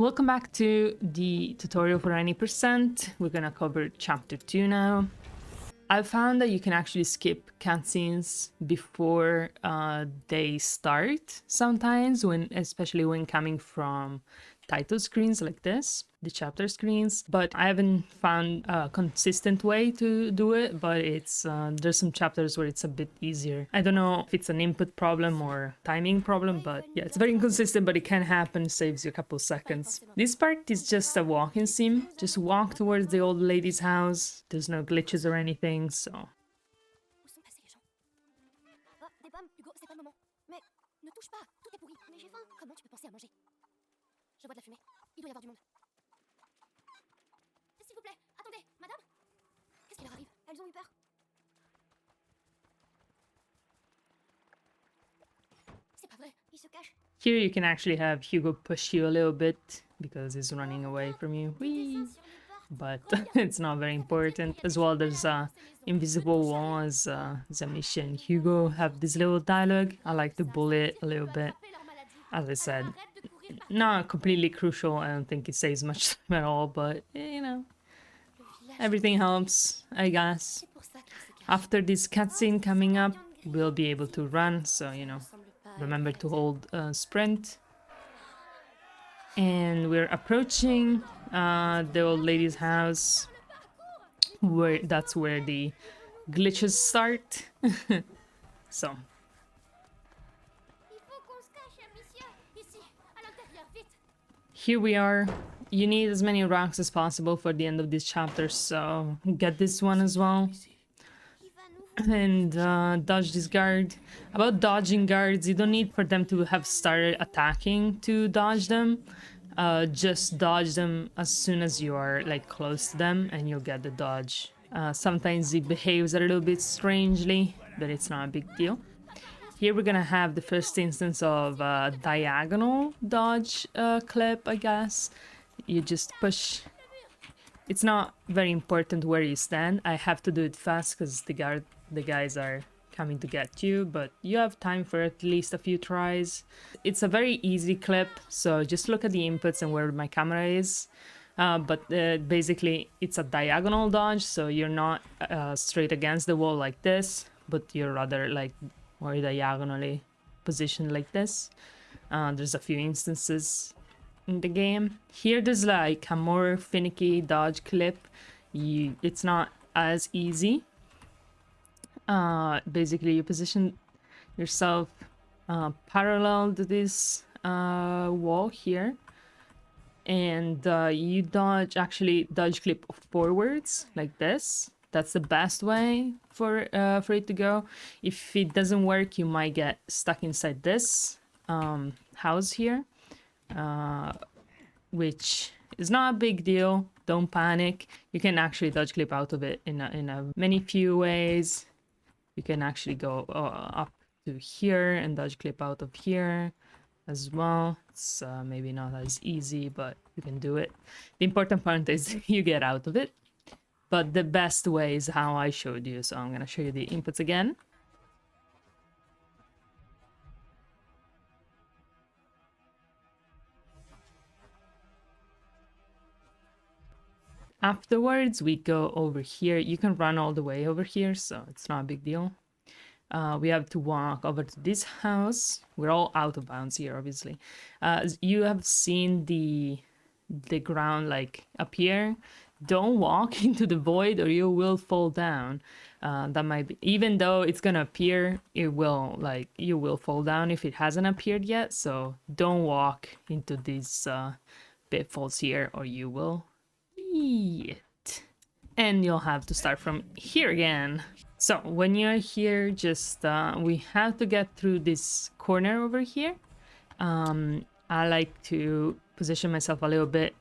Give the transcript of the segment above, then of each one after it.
Welcome back to the tutorial for 90%. We're gonna cover chapter 2 now. I found that you can actually skip cutscenes before they start sometimes, especially when coming from title screens like this, the chapter screens. But I haven't found a consistent way to do it, but it's there's some chapters where it's a bit easier. I don't know if it's an input problem or timing problem, but yeah, it's very inconsistent, but it can happen, saves you a couple seconds. This part is just a walking sim. Just walk towards the old lady's house. There's no glitches or anything, so... Où sont passés les gens? Oh, des pommes, Hugo, c'est pas le moment. Mais ne touche pas, tout est pourri. Mais j'ai faim. Comment tu peux penser à manger? Je vois de la fumée. Il doit y avoir du monde. S'il vous plaît, attendez, madame? Qu'est-ce qui leur arrive? Elles ont eu peur. C'est pas vrai, ils se cachent. Here you can actually have Hugo push you a little bit because he's running away from you. Whee! But it's not very important. As well, there's a invisible wall as a mission. Hugo have this little dialogue. I like to bully it a little bit. As I said, not completely crucial. I don't think it saves much time at all, but you know, everything helps, I guess. After this cutscene coming up, we'll be able to run, so you know, remember to hold sprint. And we're approaching the old lady's house, that's where the glitches start. So here we are. You need as many rocks as possible for the end of this chapter, so get this one as well. And dodge this guard. About dodging guards, you don't need for them to have started attacking to dodge them. Just dodge them as soon as you are like close to them and you'll get the dodge. Sometimes it behaves a little bit strangely, but it's not a big deal. Here we're gonna have the first instance of diagonal dodge clip, I guess. You just push. It's not very important where you stand. I have to do it fast because the guys are coming to get you, but you have time for at least a few tries. It's a very easy clip, so just look at the inputs and where my camera is. But basically it's a diagonal dodge, so you're not straight against the wall like this, but you're rather like more diagonally positioned like this. There's a few instances in the game. Here there's like a more finicky dodge clip. It's not as easy. Basically you position yourself parallel to this wall here, and you dodge clip forwards like this. That's the best way for it to go. If it doesn't work, you might get stuck inside this house here, which is not a big deal. Don't panic. You can actually dodge clip out of it in a many few ways. You can actually go up to here and dodge clip out of here as well. It's maybe not as easy, but you can do it. The important part is you get out of it. But the best way is how I showed you. So I'm going to show you the inputs again. Afterwards, we go over here. You can run all the way over here, so it's not a big deal. We have to walk over to this house. We're all out of bounds here, obviously. You have seen the ground like up here. Don't walk into the void or you will fall down. That might be, even though it's gonna appear, it will, like, you will fall down if it hasn't appeared yet. So don't walk into these pitfalls here or you will eat. And you'll have to start from here again. So when you're here, just we have to get through this corner over here. I like to position myself a little bit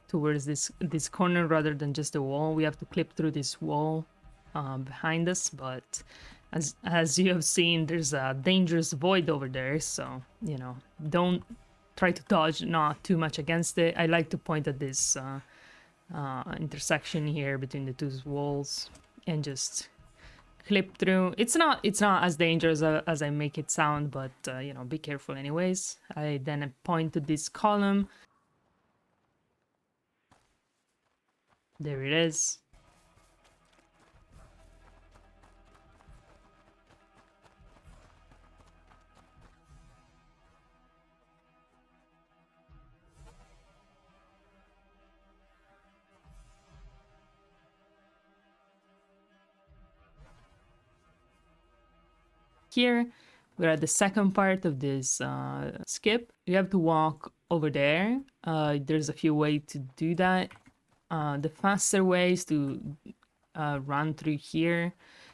towards this corner rather than just the wall. We have to clip through this wall behind us, but as you have seen, there's a dangerous void over there, so you know, don't try to dodge not too much against it. I like to point at this intersection here between the two walls and just clip through. It's not as dangerous as I make it sound, but you know, be careful anyways. I then point to this column There it is. Here, we're at the second part of this skip. You have to walk over there. There's a few ways to do that. The faster way is to run through here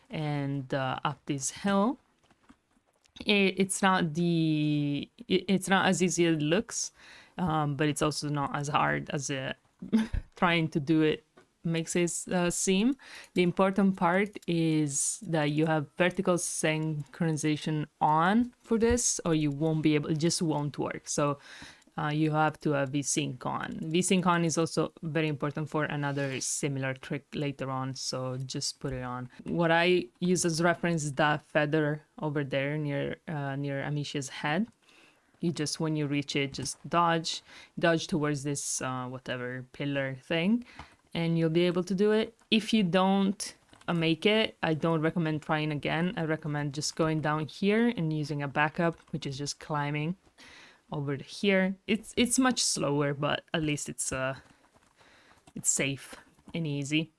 and up this hill. It's not it's not as easy as it looks, but it's also not as hard as trying to do it makes it seem. The important part is that you have vertical synchronization on for this, or you won't be able, it just won't work. So you have to have VSync on. VSync on is also very important for another similar trick later on, so just put it on. What I use as reference is that feather over there near Amicia's head. You just, when you reach it, just dodge towards this whatever pillar thing, and you'll be able to do it. If you don't make it, I don't recommend trying again. I recommend just going down here and using a backup, which is just climbing over here. It's much slower, but at least it's safe and easy.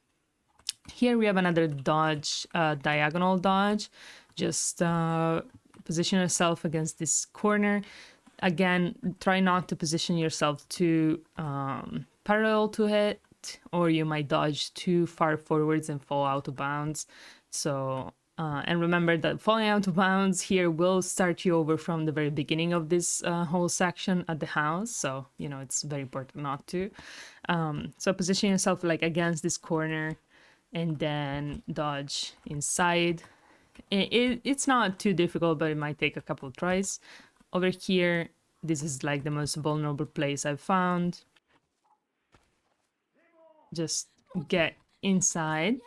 Here we have another dodge, diagonal dodge. Just position yourself against this corner. Again, try not to position yourself too parallel to it, or you might dodge too far forwards and fall out of bounds. So and remember that falling out of bounds here will start you over from the very beginning of this whole section at the house. So, you know, it's very important not to. So position yourself like against this corner and then dodge inside. It's not too difficult, but it might take a couple of tries. Over here, this is like the most vulnerable place I've found. Just get inside.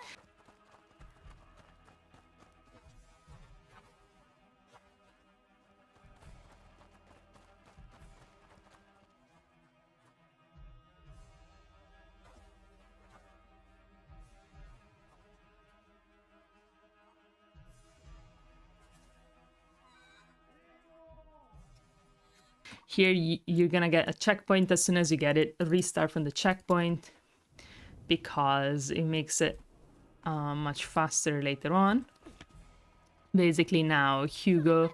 Here, you're gonna get a checkpoint as soon as you get it. Restart from the checkpoint because it makes it much faster later on. Basically, now Hugo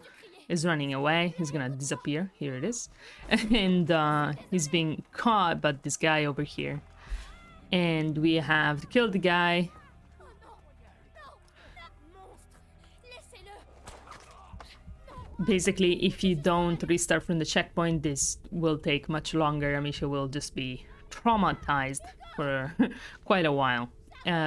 is running away. He's gonna disappear. Here it is. And he's being caught by this guy over here. And we have to kill the guy. Basically, if you don't restart from the checkpoint, this will take much longer. Amisha will just be traumatized for quite a while.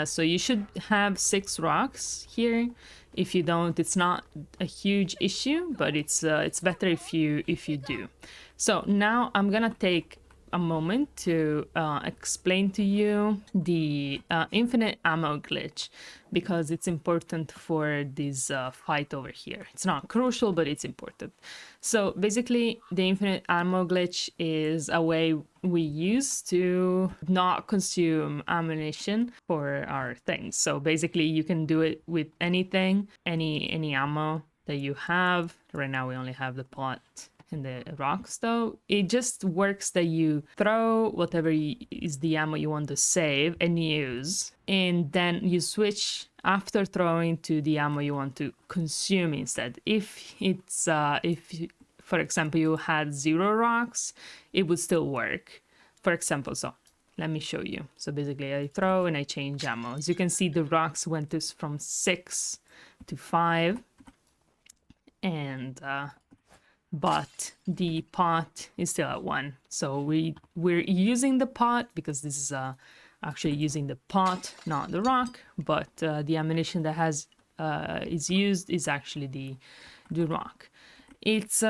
So you should have 6 rocks here. If you don't, it's not a huge issue, but it's better if you do. So now I'm gonna take a moment to explain to you the infinite ammo glitch, because it's important for this fight over here. It's not crucial, but it's important. So basically, the infinite ammo glitch is a way we use to not consume ammunition for our things. So basically, you can do it with anything, any ammo that you have. Right now, we only have the pot and the rocks, though. It just works that you throw whatever is the ammo you want to save and use, and then you switch after throwing to the ammo you want to consume instead. If it's for example, you had 0 rocks, it would still work. For example, so let me show you. So basically, I throw and I change ammo. As you can see, the rocks went from 6 to 5, and but the pot is still at 1. So we're using the pot because this is actually using the pot, not the rock, but the ammunition that is used is actually the rock. It's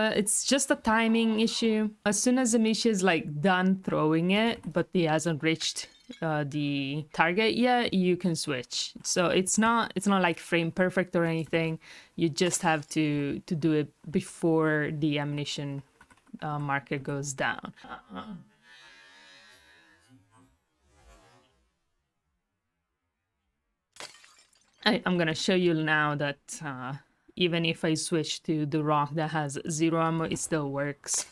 just a timing issue. As soon as Amisha is like done throwing it, but he hasn't reached the target yet, you can switch. So it's not like frame perfect or anything. You just have to do it before the ammunition marker goes down. I'm gonna show you now that even if I switch to the rock that has 0 ammo, it still works,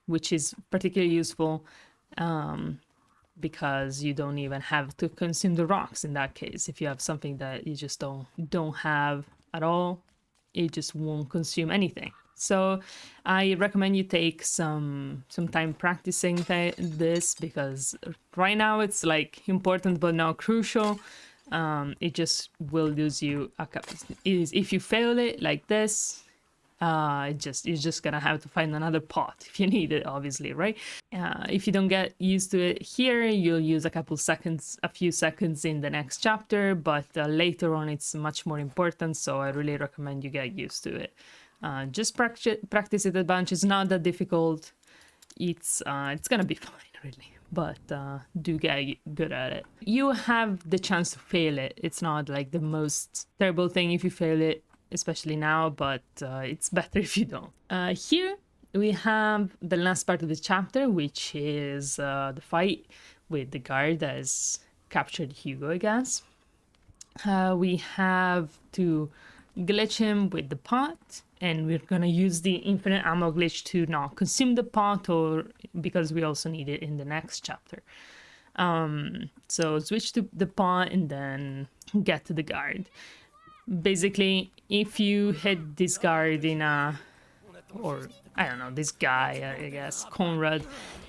which is particularly useful because you don't even have to consume the rocks in that case. If you have something that you just don't have at all, it just won't consume anything. So I recommend you take some time practicing this, because right now it's like important but not crucial. It just will lose you a couple. If you fail it like this, you're just gonna have to find another pot if you need it, obviously, right? If you don't get used to it here, you'll use a few seconds in the next chapter, but later on it's much more important, so I really recommend you get used to it. Just practice it a bunch. It's not that difficult. It's gonna be fine, really, but do get good at it. You have the chance to fail it. It's not like the most terrible thing if you fail it, especially now, but it's better if you don't. Here we have the last part of the chapter, which is the fight with the guard that has captured Hugo, I guess. We have to glitch him with the pot, and we're gonna use the infinite ammo glitch to not consume the pot, or because we also need it in the next chapter. So switch to the pot and then get to the guard. Basically, if you hit this guard or I don't know, this guy, I guess, Conrad,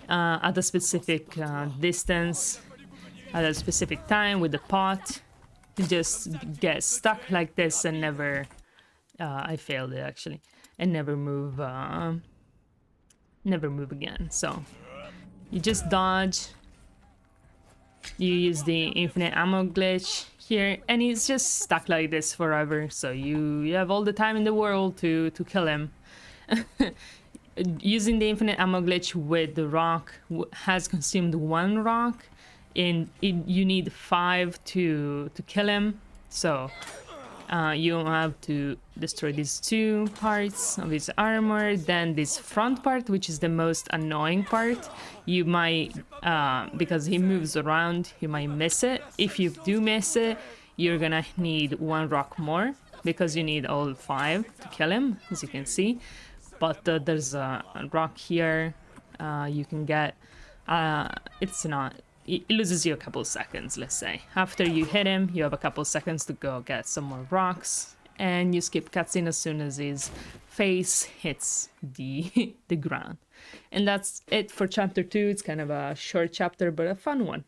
at a specific distance, at a specific time with the pot, you just get stuck like this and never, I failed it actually, and never move again. So you just dodge, you use the infinite ammo glitch here, and he's just stuck like this forever, so you have all the time in the world to kill him. Using the infinite ammo glitch with the rock has consumed 1 rock, and you need 5 to kill him, so you have to destroy these 2 parts of his armor. Then this front part, which is the most annoying part, you might, because he moves around, you might miss it. If you do miss it, you're gonna need 1 rock more, because you need all 5 to kill him, as you can see. But there's a rock here you can get. It loses you a couple seconds, let's say. After you hit him, you have a couple seconds to go get some more rocks, and you skip cutscene as soon as his face hits the ground. And that's it for chapter 2. It's kind of a short chapter, but a fun one.